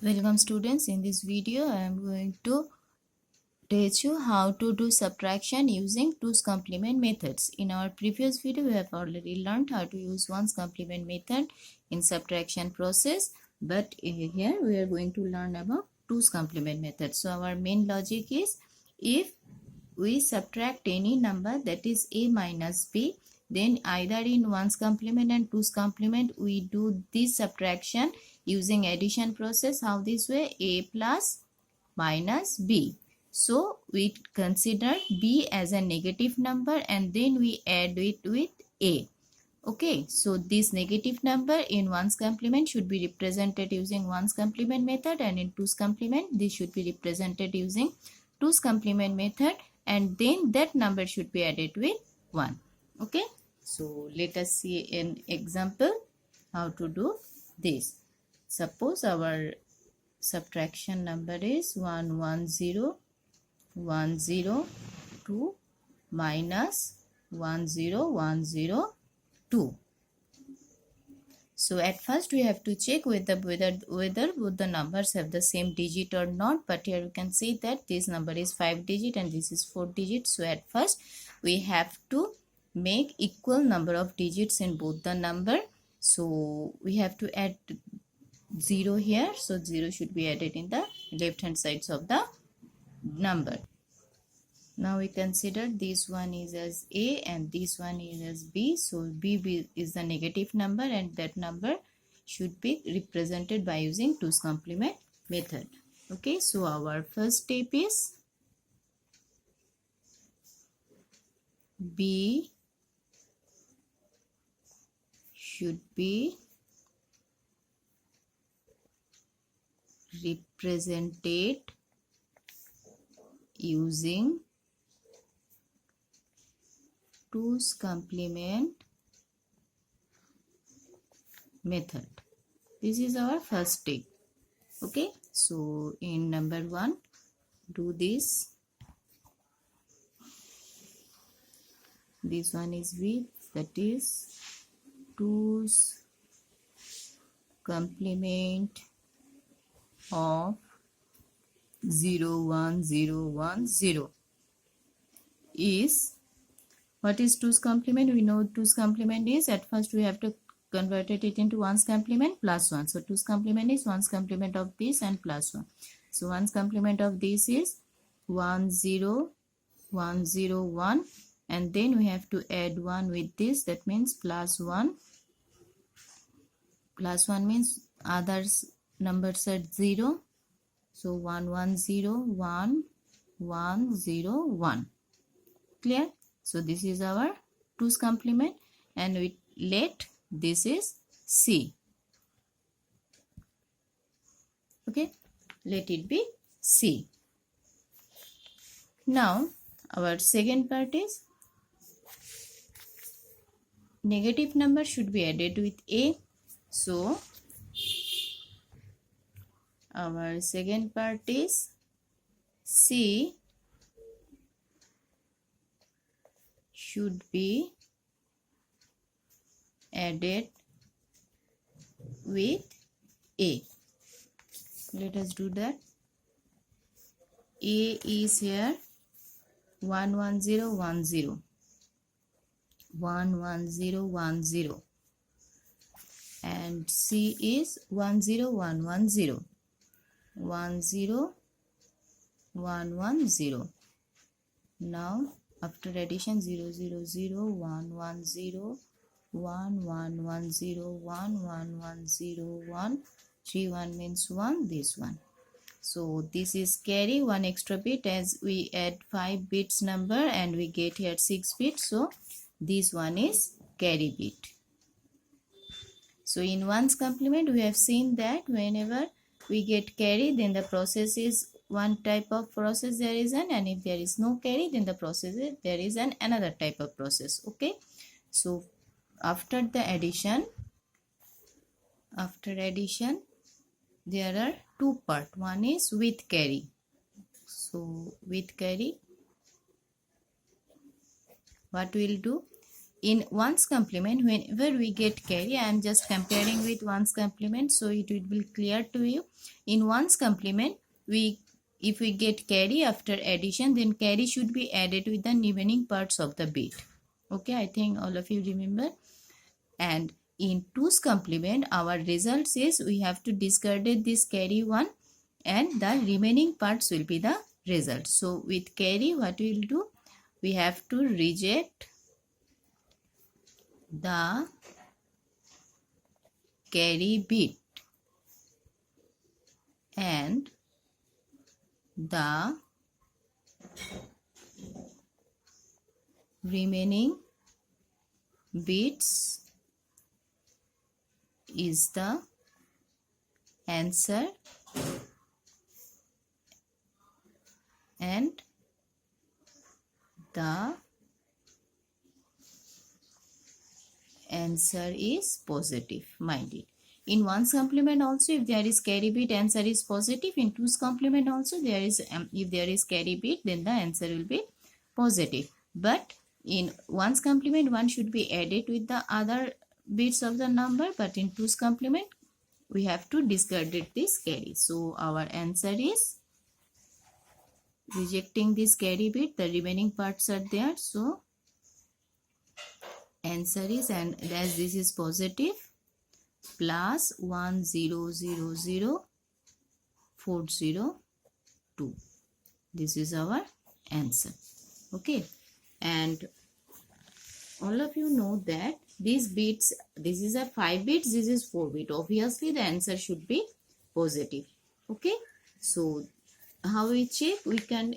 Welcome students. In this video I am going to teach you how to do subtraction using 2's complement methods. In our previous video we have already learned how to use 1's complement method in subtraction process, but here we are going to learn about 2's complement method. So our main logic is, if we subtract any number that is a minus b, then either in 1's complement and 2's complement we do this subtraction using addition process. How this way? A plus minus b. So we consider b as a negative number and then we add it with a. Okay, so this negative number in 1's complement should be represented using 1's complement method, and in 2's complement this should be represented using 2's complement method, and then that number should be added with 1. Okay, so let us see an example how to do this. Suppose our subtraction number is 110,102 minus 10102. So at first we have to check whether both the numbers have the same digit or not, but here you can see that this number is 5 digit and this is 4 digit. So at first we have to make equal number of digits in both the number. So we have to add 0 here, so 0 should be added in the left hand sides of the number. Now we consider this one is as a and this one is as b. So b is the negative number and that number should be represented by using 2's complement method. Okay, so our first step is b should be represented using 2's complement method. This is our first step. Okay, so in number 1, do this. This one is with, that is 2's complement of 01010 is, what is 2's complement? We know 2's complement is, at first we have to convert it into 1's complement plus 1. So 2's complement is 1's complement of this and plus 1. So 1's complement of this is 10101, and then we have to add 1 with this, that means plus 1. Plus 1 means others numbers are 0. So 1101101. Clear? So this is our 2's complement, and we let this is C. Okay, let it be C. Now our second part is, negative number should be added with A. So our second part is C should be added with A. Let us do that. A is here 11010. 11010, and C is 10110. 10110. Now after addition, 000, 110, 1110, 1101, 31 means 1, this one. So this is carry 1 extra bit, as we add 5 bits number and we get here 6 bits. So this one is carry bit. So in 1's complement we have seen that whenever we get carry, then the process is one type of process there is an, and if there is no carry, then the process is, there is an another type of process. Okay, so after the addition, there are two parts. One is with carry. So with carry, what we'll do, in ones complement, whenever we get carry, I am just comparing with ones complement so it will be clear to you. In ones complement, if we get carry after addition, then carry should be added with the remaining parts of the bit. Okay, I think all of you remember. And in twos complement, our results is we have to discard this carry one and the remaining parts will be the result. So with carry, what we will do, we have to reject the carry bit and the remaining bits is the answer, and the answer is positive. Mind it. In ones complement also, if there is carry bit, answer is positive. In twos complement also, there is if there is carry bit, then the answer will be positive. But in ones complement, one should be added with the other bits of the number, but in twos complement, we have to discard this carry. So our answer is rejecting this carry bit, the remaining parts are there. So answer is, and as this is positive, plus 1000402. This is our answer. Okay, and all of you know that these bits, this is a 5 bits, this is 4 bit. Obviously the answer should be positive. Okay, so how we check?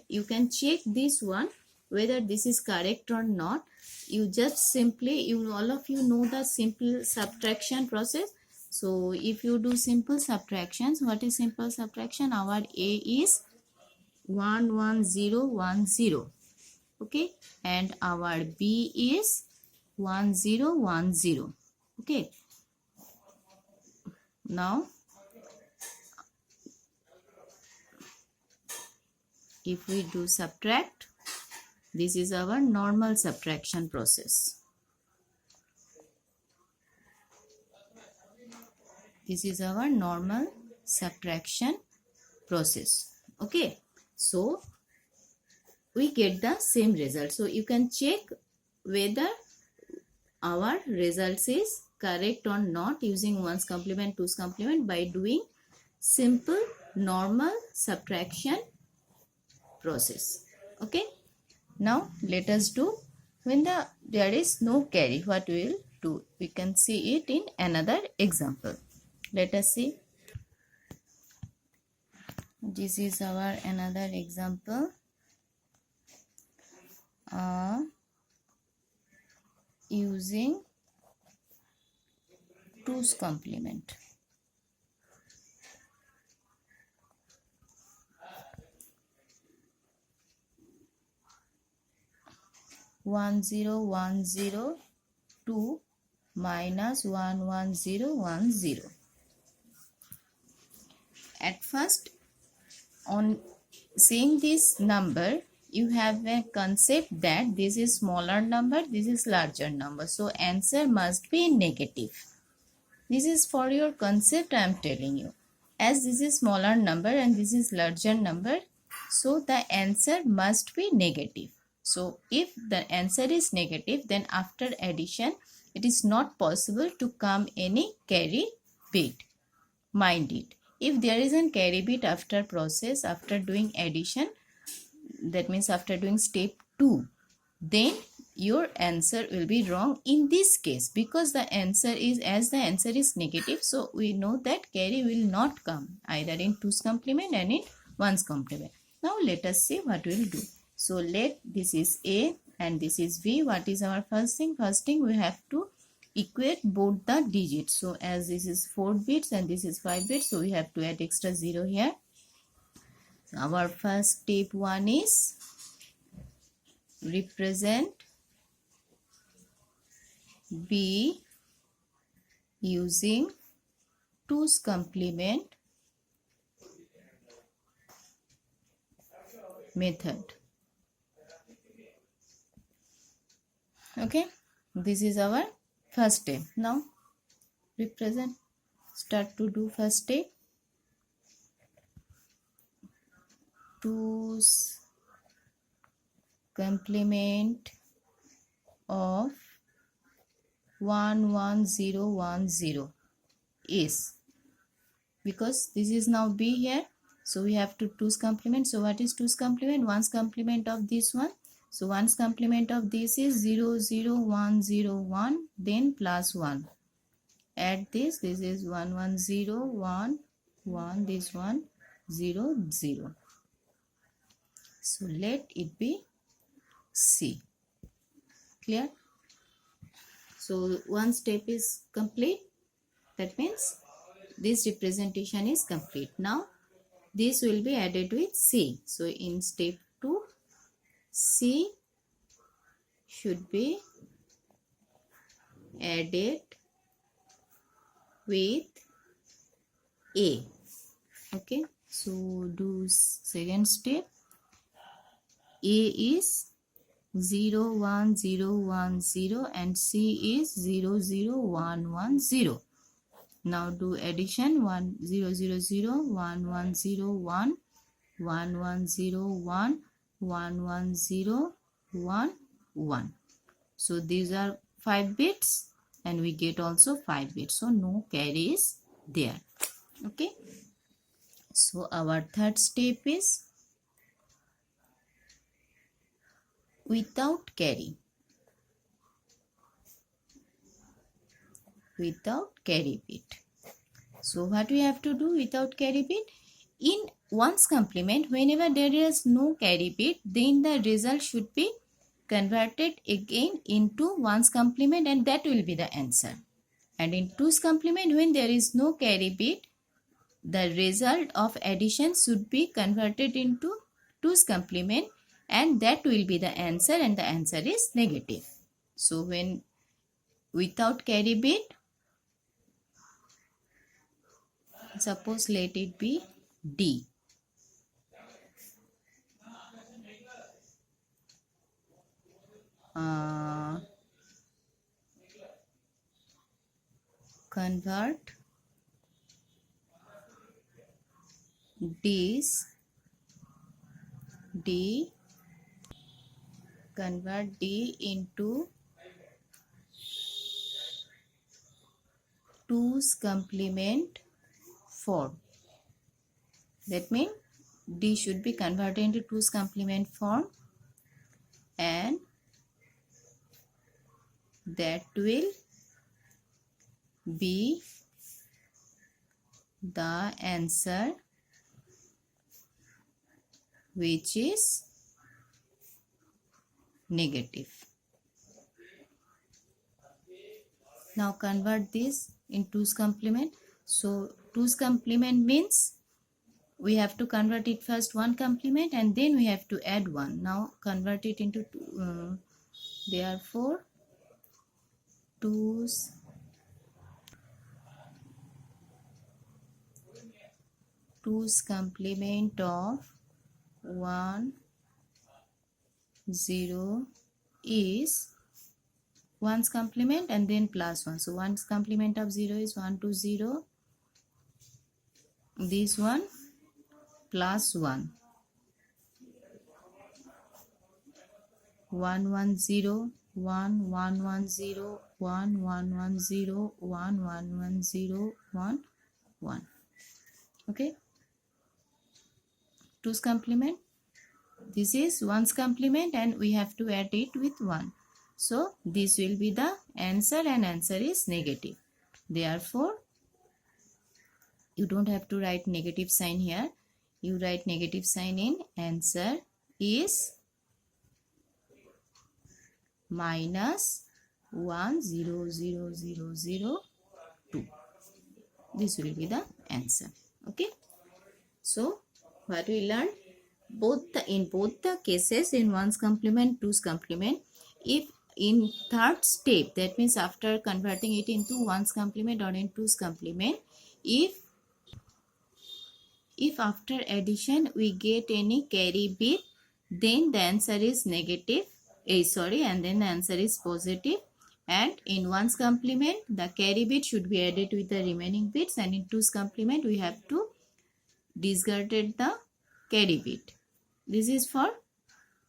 You can check this one whether this is correct or not. You just simply, all of you know the simple subtraction process. So if you do simple subtractions, what is simple subtraction? Our A is 11010. Okay, and our B is 1010. Okay, now if we do subtract, this is our normal subtraction process. This is our normal subtraction process. Okay, so we get the same result. So you can check whether our results is correct or not using ones complement, twos complement by doing simple normal subtraction process. Okay, now let us do when there is no carry, what we will do. We can see it in another example. Let us see. This is our another example. Using twos complement. One zero one zero two minus 11010. At first, on seeing this number, you have a concept that this is smaller number, this is larger number. So answer must be negative. This is for your concept I am telling you. As this is smaller number and this is larger number, so the answer must be negative. So if the answer is negative, then after addition, it is not possible to come any carry bit. Mind it. If there is a carry bit after process, after doing addition, that means after doing step 2, then your answer will be wrong in this case, because the answer is, as the answer is negative, so we know that carry will not come either in twos complement and in ones complement. Now let us see what we will do. So let this is A and this is B. What is our first thing? First thing, we have to equate both the digits. So as this is 4 bits and this is 5 bits, so we have to add extra 0 here. So our first step 1 is represent B using twos complement method. Okay, This is our first step. Now start to do first step. 2's complement of 11010 is, because this is now b here, so we have to 2's complement. So what is 2's complement? 1's complement of this one. So 1's complement of this is 00101, then plus 1. Add this is 11011, this one 0 0. So let it be C. Clear? So one step is complete. That means this representation is complete. Now this will be added with C. So in step 2, C should be added with A. Okay. So do second step. A is 01010 and C is 00110. Now do addition. 1000, 1101, 1101, 11011. So these are 5 bits and we get also 5 bits. So no carry is there. Okay. So our third step is without carry. Without carry bit. So what we have to do without carry bit? In 1's complement, whenever there is no carry bit, then the result should be converted again into 1's complement and that will be the answer. And in 2's complement, when there is no carry bit, the result of addition should be converted into 2's complement and that will be the answer, and the answer is negative. So when without carry bit, suppose let it be D. Convert convert D into 2's complement form. That means D should be converted into 2's complement form and that will be the answer, which is negative. Now convert this in 2's complement. So 2's complement means we have to convert it first 1 complement and then we have to add 1. Now convert it into 2. Therefore 2's complement of 1 0 is 1's complement and then plus 1. So 1's complement of 0 is 120. This one plus 1. 110, 1, 110, 1, 110, 1, 110, 1, 1. Okay. 2's complement. This is 1's complement and we have to add it with 1. So this will be the answer and answer is negative. Therefore, you don't have to write negative sign here. You write negative sign in answer is minus 10002. This will be the answer. Okay. So what we learned, in both the cases, in 1's complement, 2's complement, if in third step, that means after converting it into 1's complement or in 2's complement, if after addition we get any carry bit, then the answer is negative, and then the answer is positive. and in ones complement the carry bit should be added with the remaining bits, and in twos complement we have to discarded the carry bit. This is for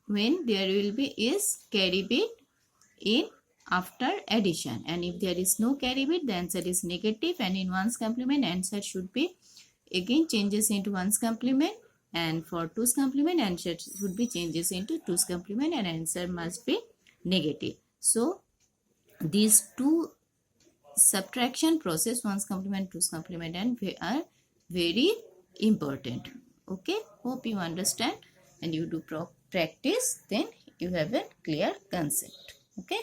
when there will be is carry bit in after addition, and if there is no carry bit the answer is negative, and in ones complement answer should be again changes into ones complement, and for twos complement answer should be changes into twos complement and answer must be negative. So these two subtraction process, ones complement, twos complement, and are very important. Okay, hope you understand and you do practice, then you have a clear concept. Okay.